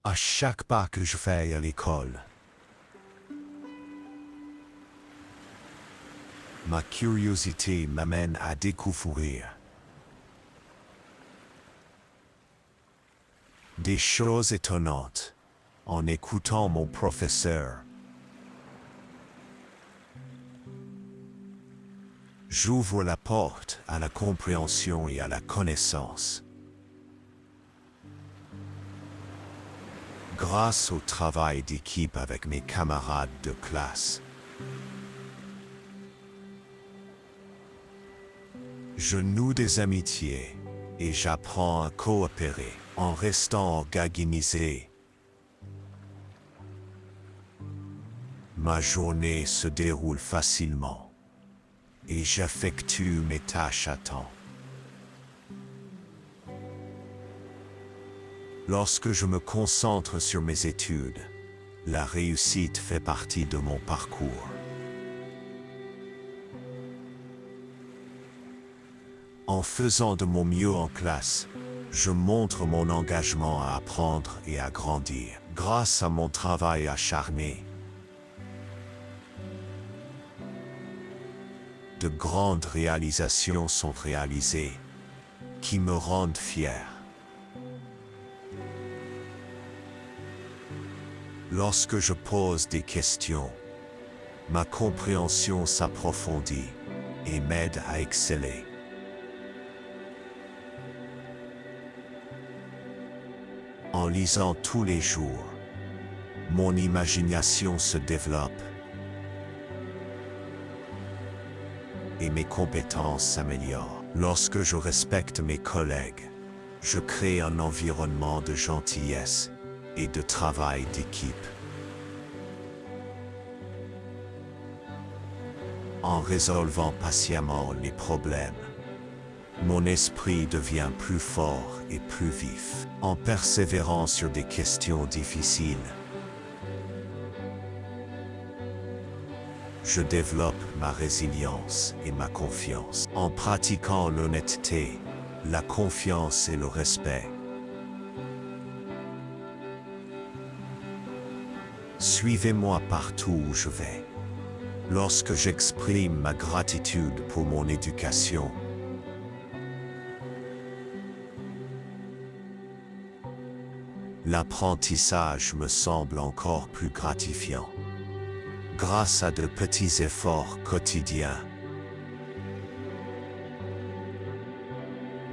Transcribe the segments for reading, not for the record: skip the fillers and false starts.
À chaque pas que je fais à l'école, ma curiosité m'amène à découvrir des choses étonnantes en écoutant mon professeur. J'ouvre la porte à la compréhension et à la connaissance. Grâce au travail d'équipe avec mes camarades de classe, je noue des amitiés et j'apprends à coopérer en restant organisé. Ma journée se déroule facilement et j'effectue mes tâches à temps. Lorsque je me concentre sur mes études, la réussite fait partie de mon parcours. En faisant de mon mieux en classe, je montre mon engagement à apprendre et à grandir. Grâce à mon travail acharné, de grandes réalisations sont réalisées, qui me rendent fier. Lorsque je pose des questions, ma compréhension s'approfondit et m'aide à exceller. En lisant tous les jours, mon imagination se développe et mes compétences s'améliorent. Lorsque je respecte mes collègues, je crée un environnement de gentillesse et de travail d'équipe. En résolvant patiemment les problèmes, mon esprit devient plus fort et plus vif. En persévérant sur des questions difficiles, je développe ma résilience et ma confiance. En pratiquant l'honnêteté, la confiance et le respect, suivez-moi partout où je vais. Lorsque j'exprime ma gratitude pour mon éducation, l'apprentissage me semble encore plus gratifiant. Grâce à de petits efforts quotidiens,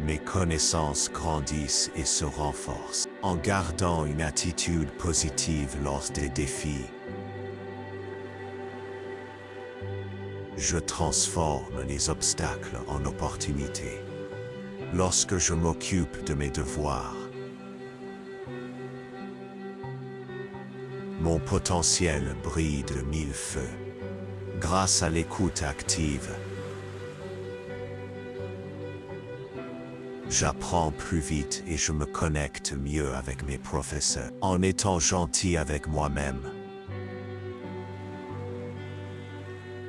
mes connaissances grandissent et se renforcent. En gardant une attitude positive lors des défis, je transforme les obstacles en opportunités. Lorsque je m'occupe de mes devoirs, mon potentiel brille de mille feux. Grâce à l'écoute active, j'apprends plus vite et je me connecte mieux avec mes professeurs. En étant gentil avec moi-même,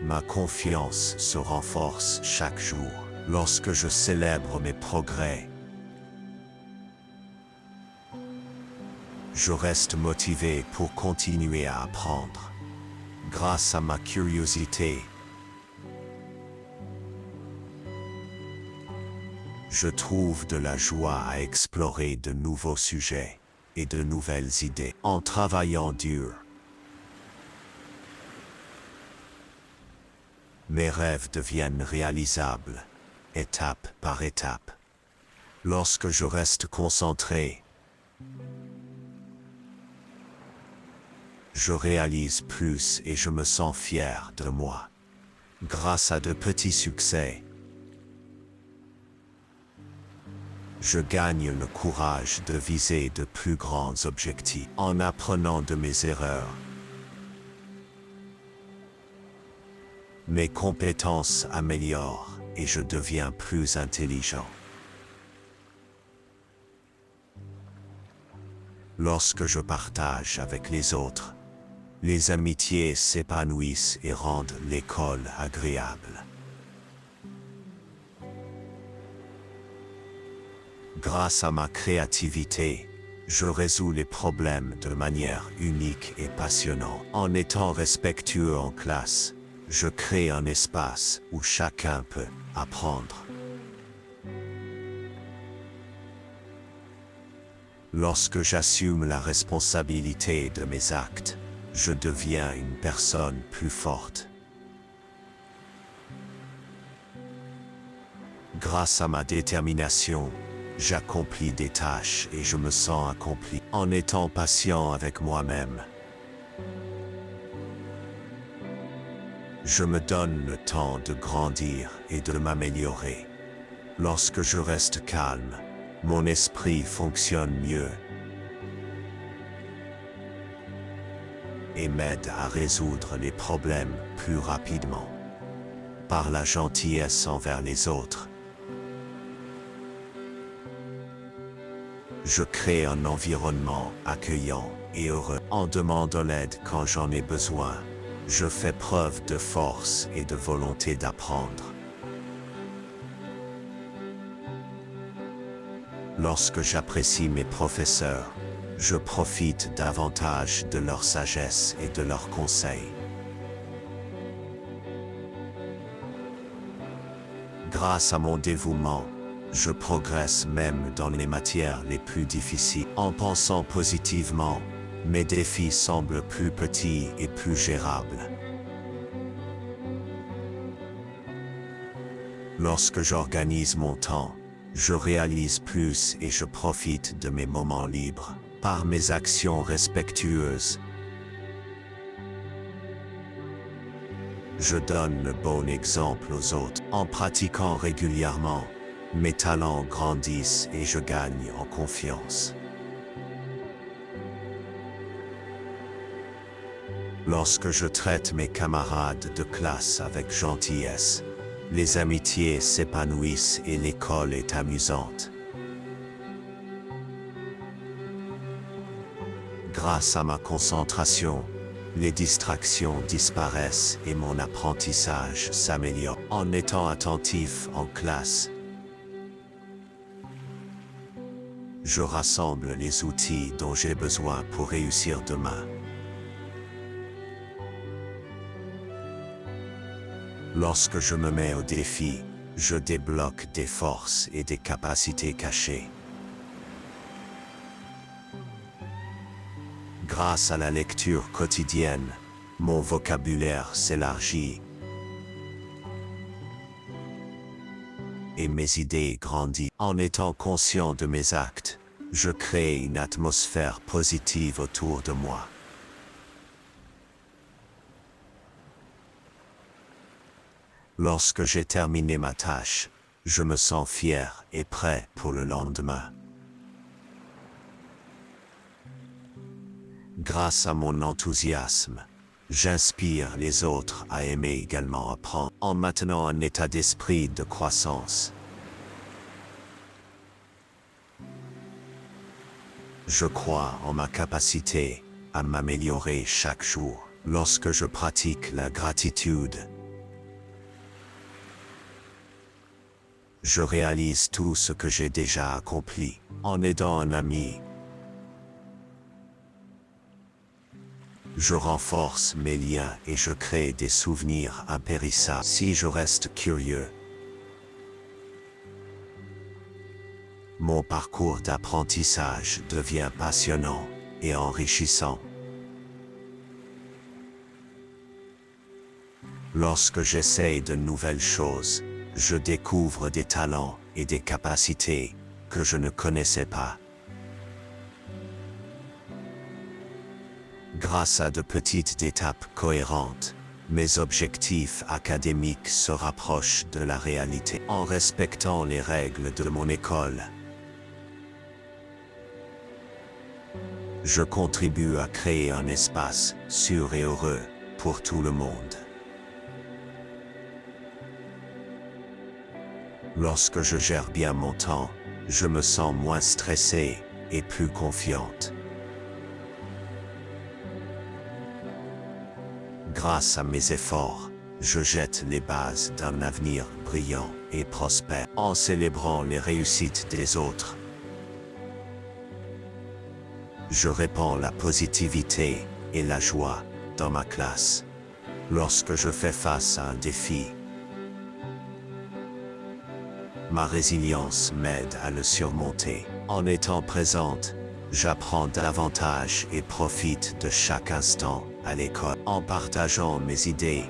ma confiance se renforce chaque jour. Lorsque je célèbre mes progrès, je reste motivé pour continuer à apprendre. Grâce à ma curiosité, je trouve de la joie à explorer de nouveaux sujets et de nouvelles idées. En travaillant dur, mes rêves deviennent réalisables, étape par étape. Lorsque je reste concentré, je réalise plus et je me sens fier de moi. Grâce à de petits succès, je gagne le courage de viser de plus grands objectifs. En apprenant de mes erreurs, mes compétences améliorent et je deviens plus intelligent. Lorsque je partage avec les autres, les amitiés s'épanouissent et rendent l'école agréable. Grâce à ma créativité, Je résous les problèmes de manière unique et passionnante. En étant respectueux en classe, je crée un espace où chacun peut apprendre. Lorsque j'assume la responsabilité de mes actes, je deviens une personne plus forte. Grâce à ma détermination, j'accomplis des tâches et je me sens accompli en étant patient avec moi-même. Je me donne le temps de grandir et de m'améliorer. Lorsque je reste calme, mon esprit fonctionne mieux et m'aide à résoudre les problèmes plus rapidement. Par la gentillesse envers les autres, je crée un environnement accueillant et heureux. En demandant l'aide quand j'en ai besoin, je fais preuve de force et de volonté d'apprendre. Lorsque j'apprécie mes professeurs, je profite davantage de leur sagesse et de leurs conseils. Grâce à mon dévouement, je progresse même dans les matières les plus difficiles. En pensant positivement, mes défis semblent plus petits et plus gérables. Lorsque j'organise mon temps, je réalise plus et je profite de mes moments libres. Par mes actions respectueuses, je donne le bon exemple aux autres. En pratiquant régulièrement, mes talents grandissent et je gagne en confiance. Lorsque je traite mes camarades de classe avec gentillesse, les amitiés s'épanouissent et l'école est amusante. Grâce à ma concentration, les distractions disparaissent et mon apprentissage s'améliore. En étant attentif en classe, je rassemble les outils dont j'ai besoin pour réussir demain. Lorsque je me mets au défi, je débloque des forces et des capacités cachées. Grâce à la lecture quotidienne, mon vocabulaire s'élargit et mes idées grandissent. En étant conscient de mes actes, je crée une atmosphère positive autour de moi. Lorsque j'ai terminé ma tâche, je me sens fier et prêt pour le lendemain. Grâce à mon enthousiasme, j'inspire les autres à aimer également apprendre en maintenant un état d'esprit de croissance. Je crois en ma capacité à m'améliorer chaque jour. Lorsque je pratique la gratitude, je réalise tout ce que j'ai déjà accompli. En aidant un ami, je renforce mes liens et je crée des souvenirs impérissables. Si je reste curieux, mon parcours d'apprentissage devient passionnant et enrichissant. Lorsque j'essaye de nouvelles choses, je découvre des talents et des capacités que je ne connaissais pas. Grâce à de petites étapes cohérentes, mes objectifs académiques se rapprochent de la réalité. En respectant les règles de mon école, je contribue à créer un espace sûr et heureux pour tout le monde. Lorsque je gère bien mon temps, je me sens moins stressé et plus confiante. Grâce à mes efforts, je jette les bases d'un avenir brillant et prospère en célébrant les réussites des autres. Je répands la positivité et la joie dans ma classe. Lorsque je fais face à un défi, ma résilience m'aide à le surmonter. En étant présente, j'apprends davantage et profite de chaque instant à l'école. En partageant mes idées